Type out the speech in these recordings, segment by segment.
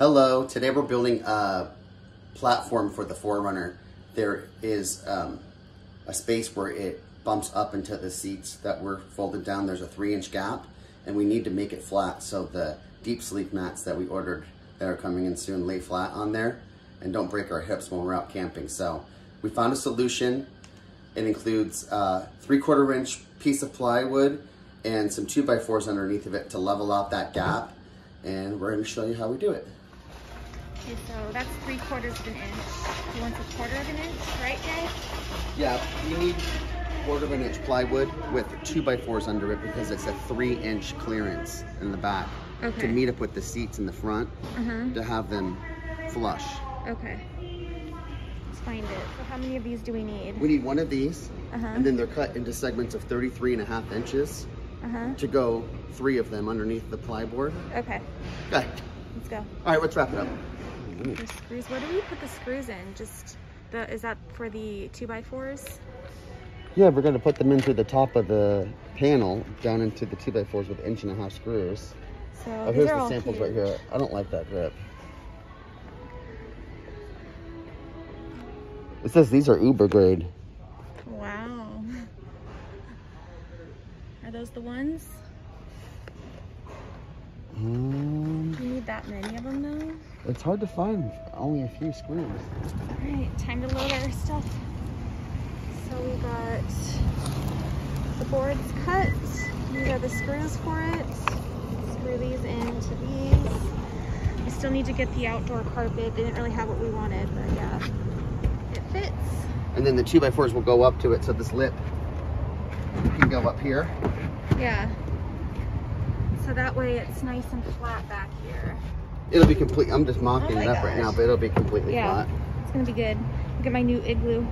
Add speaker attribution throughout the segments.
Speaker 1: Hello, today we're building a platform for the 4Runner. There is a space where it bumps up into the seats that were folded down. There's a 3-inch gap and we need to make it flat so the deep sleep mats that we ordered that are coming in soon lay flat on there and don't break our hips when we're out camping. So we found a solution. It includes a 3/4 inch piece of plywood and some 2x4s underneath of it to level out that gap. And we're going to show you how we do it.
Speaker 2: Okay, so that's 3/4 of an inch. You want a 1/4 of an inch, right, Jay?
Speaker 1: Yeah, you need 1/4 inch plywood with 2x4s under it because it's a 3-inch clearance in the back to meet up with the seats in the front to have them flush.
Speaker 2: Okay. Let's find it. So how many of these do we need?
Speaker 1: We need one of these, and then they're cut into segments of 33.5 inches to go 3 of them underneath the plyboard.
Speaker 2: Okay.
Speaker 1: Okay.
Speaker 2: Let's go.
Speaker 1: All right, let's wrap it up.
Speaker 2: The screws. Where do we put the screws in? Just the, is that for the 2x4s?
Speaker 1: Yeah, we're going to put them into the top of the panel, down into the 2x4s with 1.5 inch screws.
Speaker 2: So
Speaker 1: oh, here's the samples right here. I don't like that grip. It says these are Uber grade.
Speaker 2: Wow. Are those the ones? Do you need that many of them though?
Speaker 1: It's hard to find only a few screws.
Speaker 2: All right, time to load our stuff. So we got the boards cut. These are the screws for it. Screw these into these. I still need to get the outdoor carpet. They didn't really have what we wanted, but yeah, it fits.
Speaker 1: And then the 2x4s will go up to it, so this lip can go up here.
Speaker 2: Yeah. So that way it's nice and flat back here.
Speaker 1: It'll be complete. I'm just mocking it up right now, but it'll be completely flat.
Speaker 2: It's gonna be good. Look at my new igloo.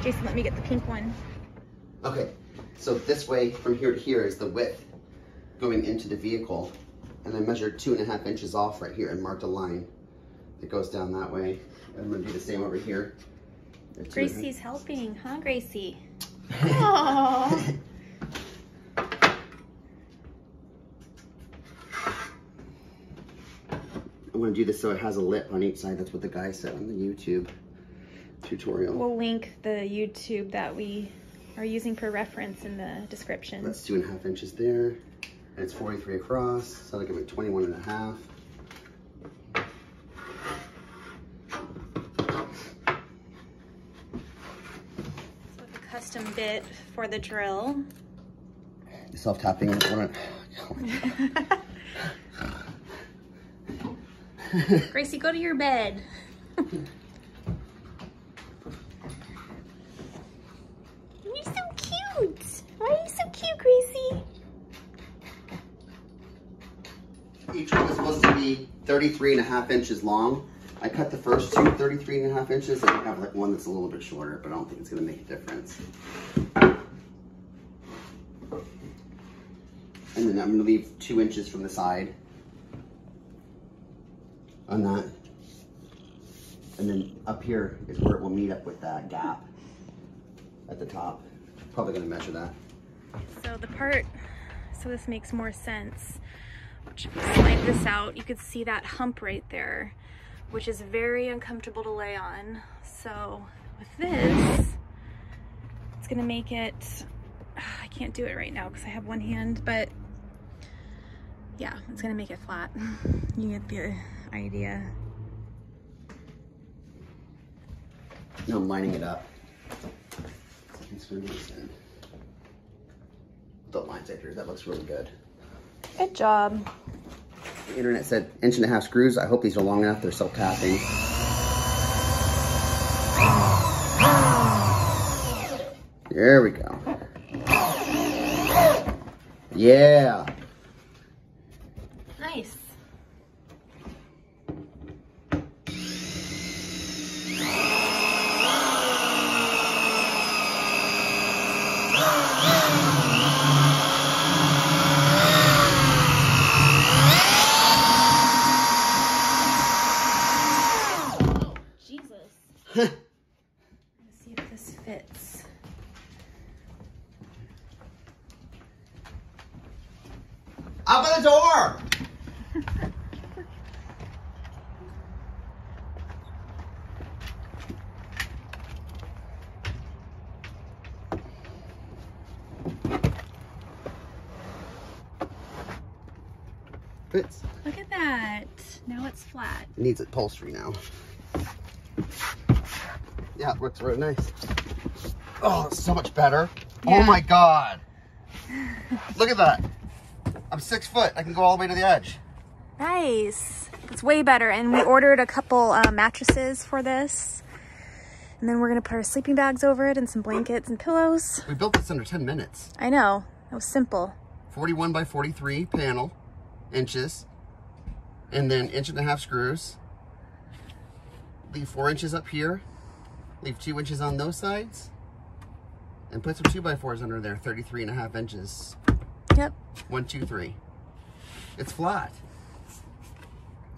Speaker 2: Jason, let me get the pink one.
Speaker 1: Okay, so this way from here to here is the width going into the vehicle. And I measured 2.5 inches off right here and marked a line that goes down that way. I'm gonna do the same over here.
Speaker 2: Gracie's helping, huh, Gracie? Aww.
Speaker 1: I'm going to do this so it has a lip on each side. That's what the guy said on the YouTube tutorial.
Speaker 2: We'll link the YouTube that we are using for reference in the description.
Speaker 1: That's 2.5 inches there. And it's 43 across, so that'll give it 21.5.
Speaker 2: So with a custom bit for the drill.
Speaker 1: Self-tapping.
Speaker 2: Gracie, go to your bed. You're so cute. Why are you so cute, Gracie?
Speaker 1: Each one is supposed to be 33.5 inches long. I cut the first two 33.5 inches, and I have like one that's a little bit shorter, but I don't think it's going to make a difference. And then I'm going to leave 2 inches from the side on that. And then up here is where it will meet up with that gap at the top. Probably going to measure that.
Speaker 2: So the part, so this makes more sense. Which if you slide this out, you could see that hump right there, which is very uncomfortable to lay on. So with this, it's gonna make it, I can't do it right now because I have one hand, but yeah, it's gonna make it flat. You get the idea.
Speaker 1: No, I'm lining it up. The lines right here, that looks really good.
Speaker 2: Good job.
Speaker 1: The internet said 1.5 inch screws. I hope these are long enough. They're self-tapping. There we go. Yeah.
Speaker 2: Nice. Let's see if this fits.
Speaker 1: Open the door! Fits.
Speaker 2: Look at that. Now it's flat.
Speaker 1: It needs upholstery now. Yeah, it works really nice. Oh, it's so much better. Yeah. Oh my God. Look at that. I'm 6 foot. I can go all the way to the edge.
Speaker 2: Nice. It's way better. And we ordered a couple mattresses for this. And then we're going to put our sleeping bags over it and some blankets and pillows.
Speaker 1: We built this under 10 minutes.
Speaker 2: I know. It was simple.
Speaker 1: 41 by 43 panel inches. And then 1.5 inch screws. Leave 4 inches up here. Leave 2 inches on those sides. And put some 2x4s under there, 33.5 inches.
Speaker 2: Yep.
Speaker 1: 1, 2, 3. It's flat.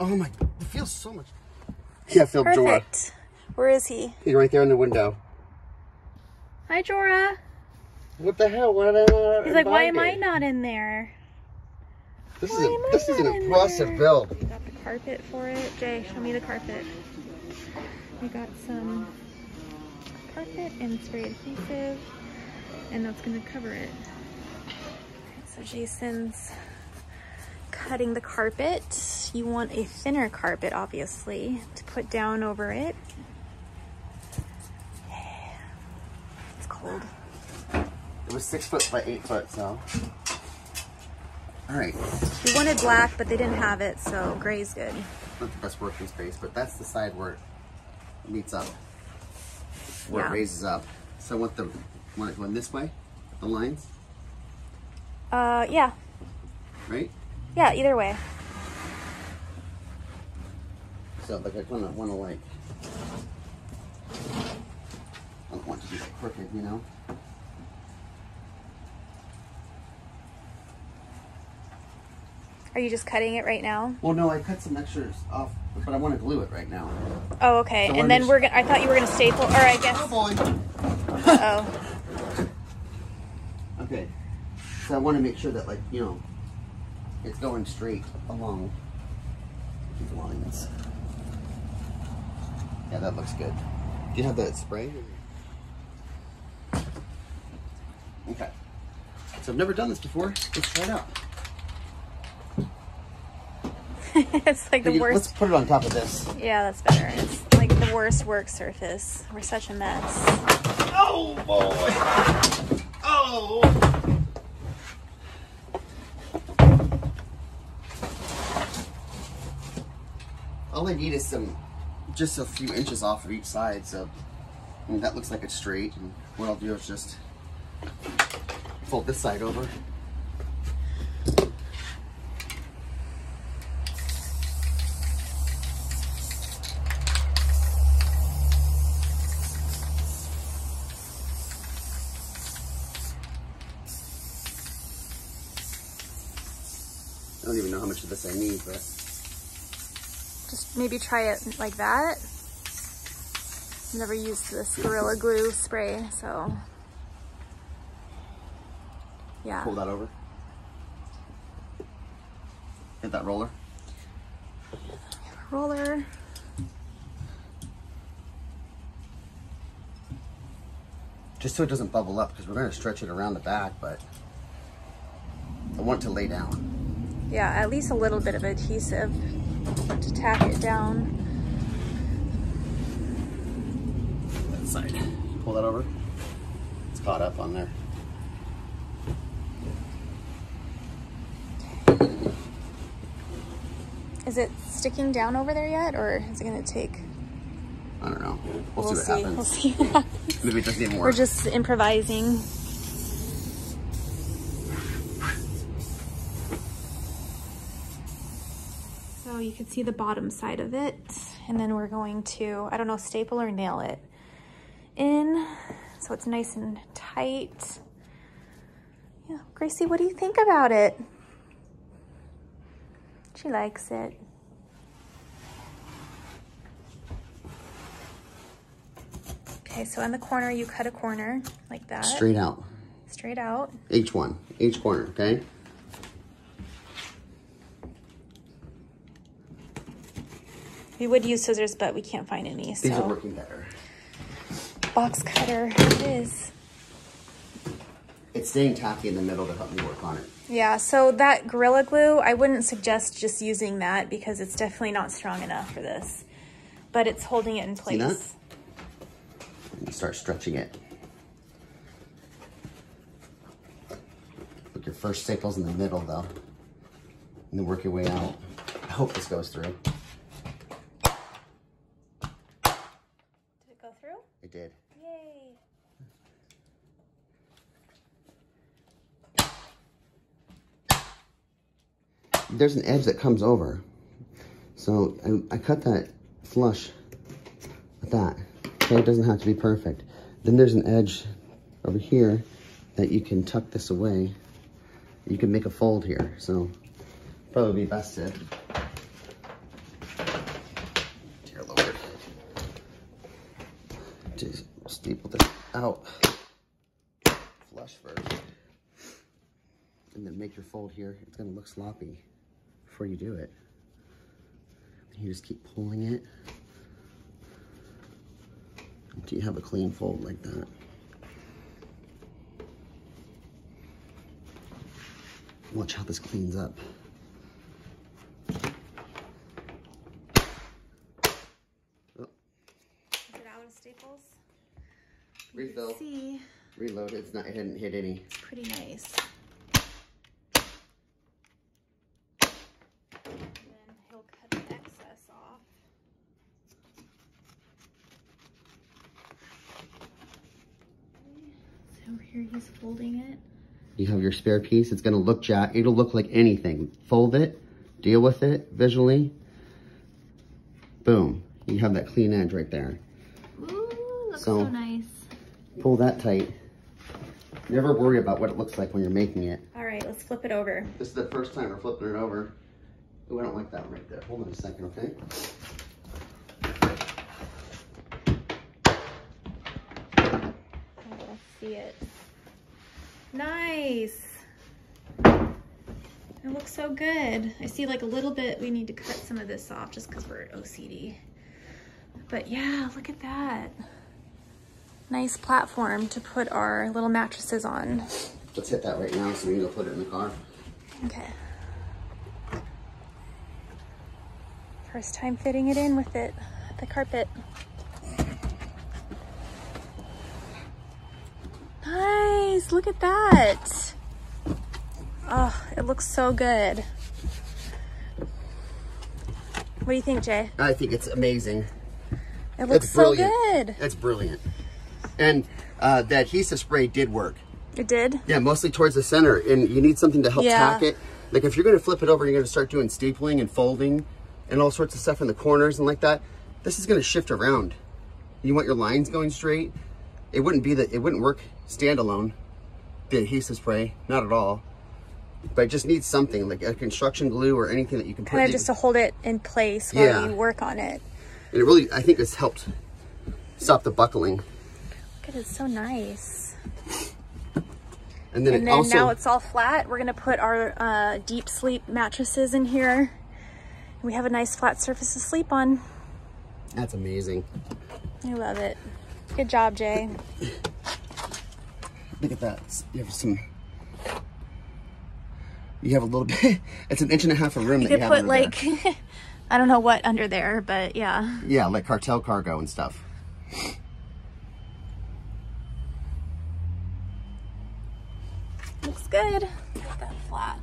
Speaker 1: Oh my, it feels so much. Yeah, Phil,
Speaker 2: Perfect.
Speaker 1: Jorah.
Speaker 2: Where is he?
Speaker 1: He's right there in the window.
Speaker 2: Hi, Jorah.
Speaker 1: What the hell?
Speaker 2: He's like, why am I not in there?
Speaker 1: This is an impressive build.
Speaker 2: We got the carpet for it. Jay, show me the carpet. We got some carpet and spray adhesive, and that's going to cover it. So Jason's cutting the carpet. You want a thinner carpet, obviously, to put down over it. It's cold.
Speaker 1: It was 6 foot by 8 foot, so. All right.
Speaker 2: We wanted black, but they didn't have it, so gray's good.
Speaker 1: Not the best working space, but that's the side where it meets up, where
Speaker 2: Yeah.
Speaker 1: it raises up. So I want it going this way, the lines,
Speaker 2: Yeah.
Speaker 1: right?
Speaker 2: Yeah, either way.
Speaker 1: So like I want to like, I don't want to be crooked, you know.
Speaker 2: Are you just cutting it right now?
Speaker 1: Well, no, I cut some extras off, but I want to glue it right now.
Speaker 2: Oh, okay.
Speaker 1: So
Speaker 2: And then we're gonna. I thought you were gonna staple, or I guess.
Speaker 1: Oh boy.
Speaker 2: Uh-oh.
Speaker 1: Okay. So I want to make sure that, like, you know, it's going straight along these lines. Yeah, that looks good. Do you have that spray? Okay. So I've never done this before. Let's try it out.
Speaker 2: It's like the worst.
Speaker 1: Let's put it on top of this.
Speaker 2: Yeah, that's better. It's like the worst work surface. We're such a mess.
Speaker 1: Oh boy! Oh! All I need is just a few inches off of each side, so that looks like it's straight. And what I'll do is just fold this side over. I don't even know how much of this I need, but
Speaker 2: Just maybe try it like that. Never used this Gorilla Glue spray, so yeah.
Speaker 1: pull that over. Hit that roller.
Speaker 2: Roller.
Speaker 1: Just so it doesn't bubble up, because we're going to stretch it around the back, but I want it to lay down.
Speaker 2: Yeah, at least a little bit of adhesive to tack it down.
Speaker 1: That side. Pull that over. It's caught up on there.
Speaker 2: Is it sticking down over there yet, or is it going to take?
Speaker 1: I don't know. We'll see what happens.
Speaker 2: We'll see what happens.
Speaker 1: Maybe it doesn't even work.
Speaker 2: We're just improvising. So you can see the bottom side of it, and then we're going to, I don't know, staple or nail it in so it's nice and tight. Yeah, Gracie, what do you think about it? She likes it. Okay, so in the corner, you cut a corner like that.
Speaker 1: Straight out.
Speaker 2: Straight out.
Speaker 1: Each one. Each corner, okay?
Speaker 2: We would use scissors, but we can't find any, so.
Speaker 1: These are working better.
Speaker 2: Box cutter it is.
Speaker 1: it's staying tacky in the middle to help me work on it.
Speaker 2: Yeah, so that Gorilla Glue, I wouldn't suggest just using that because it's definitely not strong enough for this. But it's holding it in place.
Speaker 1: See that? And start stretching it. Put your first staples in the middle though. And then work your way out. I hope this goes through.
Speaker 2: Did it go through?
Speaker 1: It did.
Speaker 2: Yay.
Speaker 1: There's an edge that comes over. So I cut that flush with that. Okay, it doesn't have to be perfect. Then there's an edge over here that you can tuck this away. You can make a fold here. So probably be best to, dear Lord, to staple this out flush first. And then make your fold here. It's gonna look sloppy before you do it. And you just keep pulling it until you have a clean fold like that. Watch how this cleans up. Oh.
Speaker 2: Is it out of staples?
Speaker 1: Refill.
Speaker 2: See,
Speaker 1: Reload. It hadn't hit any.
Speaker 2: it's pretty nice. Over here, he's folding it.
Speaker 1: You have your spare piece. It's gonna look it'll look like anything. Fold it, deal with it visually. Boom. You have that clean edge right there.
Speaker 2: Ooh, looks so nice.
Speaker 1: Pull that tight. Never worry about what it looks like when you're making it.
Speaker 2: All right, let's flip it over.
Speaker 1: This is the first time we're flipping it over. Oh, I don't like that right there. Hold on a second, okay?
Speaker 2: Let's see it. Nice. It looks so good. I see like a little bit, we need to cut some of this off just because we're OCD. But yeah, look at that. Nice platform to put our little mattresses on.
Speaker 1: Let's hit that right now so we can go put it in the car.
Speaker 2: Okay. First time fitting it in with the carpet. Nice, look at that. Oh, it looks so good. What do you think, Jay?
Speaker 1: I think it's amazing.
Speaker 2: It looks so good.
Speaker 1: It's brilliant. And the adhesive spray did work.
Speaker 2: It did?
Speaker 1: Yeah, mostly towards the center. And you need something to help tack it. Like if you're gonna flip it over, you're gonna start doing stapling and folding and all sorts of stuff in the corners and like that. This is gonna shift around. You want your lines going straight. It wouldn't work standalone, the adhesive spray, not at all. But it just needs something like a construction glue or anything that you can put.
Speaker 2: Kind of just to hold it in place while you work on it.
Speaker 1: And it really, I think it's helped stop the buckling.
Speaker 2: Look at it, it's so nice.
Speaker 1: And then
Speaker 2: now it's all flat. We're gonna put our deep sleep mattresses in here. We have a nice flat surface to sleep on.
Speaker 1: That's amazing.
Speaker 2: I love it. Good job, Jay.
Speaker 1: Look at that. You have a little bit, it's 1.5 inches of room that you have
Speaker 2: could put like, I don't know what under there, but yeah.
Speaker 1: Yeah, like cartel cargo and stuff.
Speaker 2: Looks good. Get that flat.